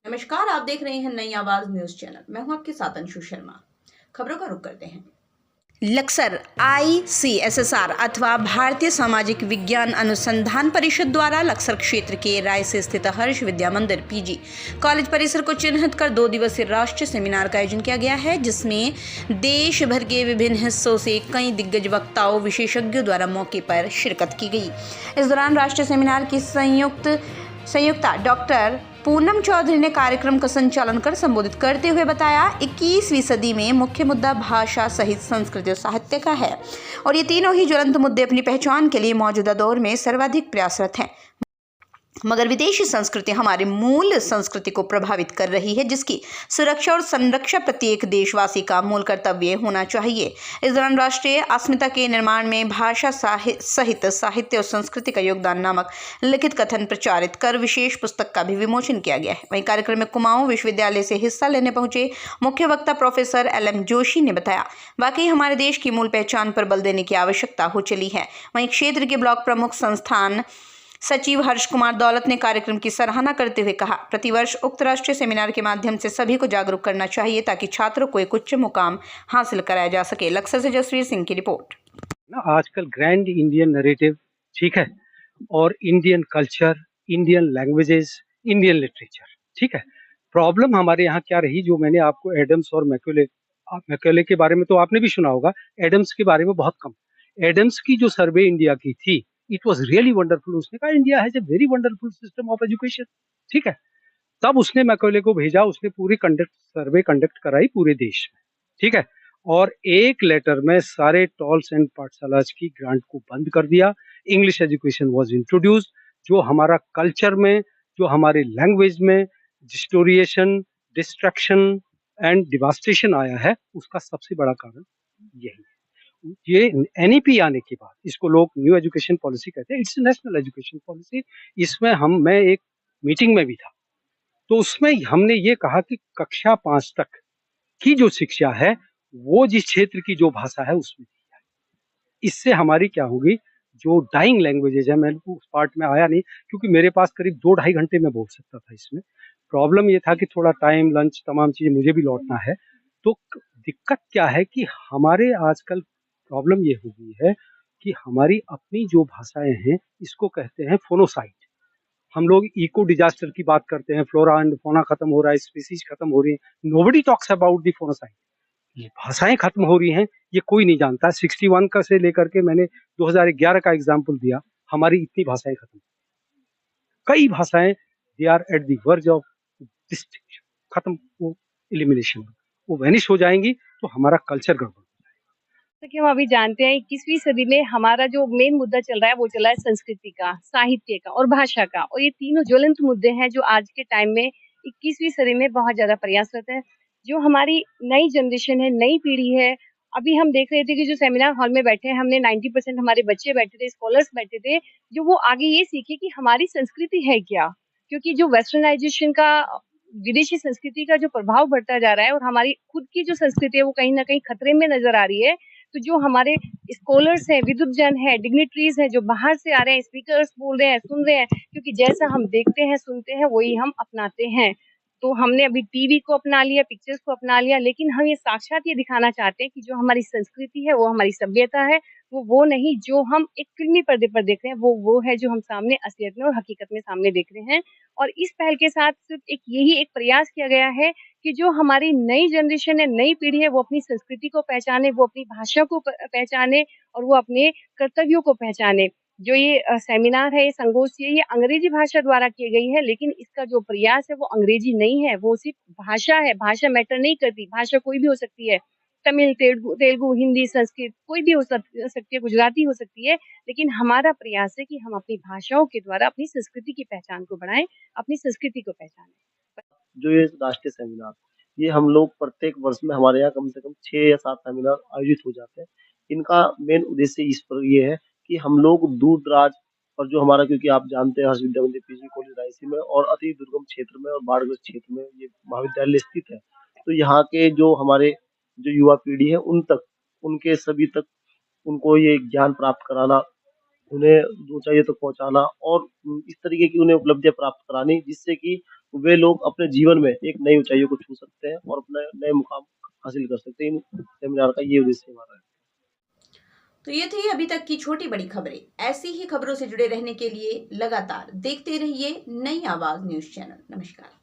नमस्कार, आप देख रहे हैं नई आवाज न्यूज चैनल। मैं हूं आपके साथ अंशु शर्मा। खबरों का रुख करते हैं। लक्सर ICSSR अथवा भारतीय सामाजिक विज्ञान अनुसंधान परिषद द्वारा लक्सर क्षेत्र के राय से स्थित हर्ष विद्या मंदिर PG कॉलेज परिसर को चिन्हित कर 2 दिवसीय राष्ट्रीय सेमिनार का आयोजन किया गया है, जिसमें देश भर के विभिन्न हिस्सों से कई दिग्गज वक्ताओं विशेषज्ञों द्वारा मौके पर शिरकत की गई। इस दौरान राष्ट्रीय सेमिनार की संयुक्ता डॉक्टर पूनम चौधरी ने कार्यक्रम का संचालन कर संबोधित करते हुए बताया, 21वीं सदी में मुख्य मुद्दा भाषा सहित संस्कृति और साहित्य का है और ये तीनों ही ज्वलंत मुद्दे अपनी पहचान के लिए मौजूदा दौर में सर्वाधिक प्रयासरत हैं। मगर विदेशी संस्कृति हमारी मूल संस्कृति को प्रभावित कर रही है, जिसकी सुरक्षा और संरक्षण प्रत्येक देशवासी का मूल कर्तव्य होना चाहिए। इस दौरान राष्ट्रीय अस्मिता के निर्माण में भाषा सहित साहित्य और संस्कृति का योगदान नामक लिखित कथन प्रचारित कर विशेष पुस्तक का भी विमोचन किया गया है। वहीं कार्यक्रम में कुमाऊं विश्वविद्यालय से हिस्सा लेने पहुंचे मुख्य वक्ता प्रोफेसर LM जोशी ने बताया, वाकई हमारे देश की मूल पहचान पर बल देने की आवश्यकता हो चली है। वहीं क्षेत्र के ब्लॉक प्रमुख संस्थान सचिव हर्ष कुमार दौलत ने कार्यक्रम की सराहना करते हुए कहा, प्रतिवर्ष उक्त राष्ट्रीय सेमिनार के माध्यम से सभी को जागरूक करना चाहिए ताकि छात्रों को एक उच्च मुकाम हासिल कराया जा सके। लक्सर से जसवीर सिंह की रिपोर्ट। आजकल ग्रैंड इंडियन नैरेटिव, ठीक है, और Indian culture, Indian languages, Indian literature, ठीक है। प्रॉब्लम हमारे यहाँ क्या रही, जो मैंने आपको एडम्स और मैकेले के बारे में तो आपने भी सुना होगा, एडम्स के बारे में बहुत कम। एडम्स की जो सर्वे इंडिया की थी, इट वाज रियली वंडरफुल। उसने कहा India has a very wonderful system of education, ठीक है। तब उसने मैकेले को भेजा, उसने पूरी सर्वे कंडक्ट कराई पूरे देश में, ठीक है, और एक लेटर में सारे टॉल्स एंड पाठशालास की ग्रांट को बंद कर दिया। English education was introduced. जो हमारा कल्चर में, जो हमारे लैंग्वेज में डिस्टोरिएशन, डिस्ट्रैक्शन एंड डिवास्टेशन आया है, उसका सबसे बड़ा कारण यही है। ये NEP आने के बाद, इसको लोग न्यू एजुकेशन पॉलिसी कहते हैं, इट्स नेशनल एजुकेशन पॉलिसी। इसमें मैं एक मीटिंग में भी था, तो उसमें हमने ये कहा कि कक्षा 5 तक की जो शिक्षा है, वो जिस क्षेत्र की जो भाषा है उसमें दी जाए। इससे हमारी क्या होगी, जो डाइंग लैंग्वेजेज है, मैं उस पार्ट में आया नहीं क्योंकि मेरे पास करीब 2-2.5 घंटे में बोल सकता था इसमें। प्रॉब्लम ये था कि थोड़ा टाइम, लंच, तमाम चीजें मुझे भी लौटना है। तो दिक्कत क्या है कि हमारे आजकल प्रॉब्लम ये हो गई है कि हमारी अपनी जो भाषाएं हैं, इसको कहते हैं फोनोसाइट। हम लोग इको डिजास्टर की बात करते हैं, फ्लोरा एंड फौना खत्म हो रहा है, स्पीसीज खत्म हो रही है। Nobody talks about the phonocide. ये भाषाएं खत्म हो रही हैं, ये कोई नहीं जानता। 61 का से लेकर के मैंने 2011 का एग्जाम्पल दिया, हमारी इतनी भाषाएं खत्म, कई भाषाएं they are at the verge of destruction, खत्म, वो एलिमिनेशन, वो वैनिश हो जाएंगी, तो हमारा कल्चर गड़बड़। जैसा कि हम अभी जानते हैं 21वीं सदी में हमारा जो मेन मुद्दा चल रहा है वो चल रहा है संस्कृति का, साहित्य का और भाषा का, और ये तीनों ज्वलंत मुद्दे हैं जो आज के टाइम में 21वीं सदी में बहुत ज्यादा प्रयासरत है। जो हमारी नई जनरेशन है, नई पीढ़ी है, अभी हम देख रहे थे कि जो सेमिनार हॉल में बैठे हैं, हमने 90% हमारे बच्चे बैठे थे, स्कॉलर्स बैठे थे, जो वो आगे ये सीखे कि हमारी संस्कृति है क्या। क्योंकि जो वेस्टर्नाइजेशन का, विदेशी संस्कृति का जो प्रभाव बढ़ता जा रहा है और हमारी खुद की जो संस्कृति है वो कहीं ना कहीं खतरे में नजर आ रही है। तो जो हमारे स्कॉलर्स हैं, विद्वजन है, डिग्निटरीज हैं, जो बाहर से आ रहे हैं, स्पीकर्स बोल रहे हैं, सुन रहे हैं, क्योंकि जैसा हम देखते हैं, सुनते हैं, वही हम अपनाते हैं। तो हमने अभी टीवी को अपना लिया, पिक्चर्स को अपना लिया, लेकिन हम ये साक्षात ये दिखाना चाहते हैं कि जो हमारी संस्कृति है, वो हमारी सभ्यता है, वो नहीं जो हम एक फिल्मी पर्दे पर देख रहे हैं, वो है जो हम सामने असलियत में और हकीकत में सामने देख रहे हैं। और इस पहल के साथ सिर्फ एक प्रयास किया गया है कि जो हमारी नई जनरेशन है, नई पीढ़ी है, वो अपनी संस्कृति को पहचाने, वो अपनी भाषा को पहचाने और वो अपने कर्तव्यों को पहचाने। जो ये सेमिनार है, ये संगोष्ठी है, ये अंग्रेजी भाषा द्वारा की गई है, लेकिन इसका जो प्रयास है वो अंग्रेजी नहीं है, वो सिर्फ भाषा है। भाषा मैटर नहीं करती, भाषा कोई भी हो सकती है, तमिल, तेलुगु, हिंदी, संस्कृत कोई भी हो सकती है, गुजराती हो सकती है, लेकिन हमारा प्रयास है कि हम अपनी भाषाओं के द्वारा अपनी संस्कृति की पहचान को बढ़ाएं, अपनी संस्कृति को पहचानें। जो ये राष्ट्रीय सेमिनार, ये हम लोग प्रत्येक वर्ष में हमारे यहाँ कम से कम 6 या 7 सेमिनार आयोजित हो जाते हैं। इनका मेन उद्देश्य इस पर ये है कि हम लोग दूर-दराज और जो हमारा, क्योंकि आप जानते हैं हर्ष विद्या मंदिर PG कॉलेज रायसी में और अति दुर्गम क्षेत्र में और बाढ़ग्रस्त क्षेत्र में ये महाविद्यालय स्थित है। तो यहाँ के जो हमारे जो युवा पीढ़ी है उन तक, उनके सभी तक उनको ये ज्ञान प्राप्त कराना, उन्हें ऊँचाइयों तक पहुँचाना और इस तरीके की उन्हें उपलब्धियाँ प्राप्त करानी, जिससे कि वे लोग अपने जीवन में एक नई ऊंचाइयों को छू सकते हैं और अपना नए मुकाम हासिल कर सकते हैं। इन सेमिनार का ये उद्देश्य हमारा है। तो ये थी अभी तक की छोटी बड़ी खबरें। ऐसी ही खबरों से जुड़े रहने के लिए लगातार देखते रहिए नई आवाज न्यूज चैनल। नमस्कार।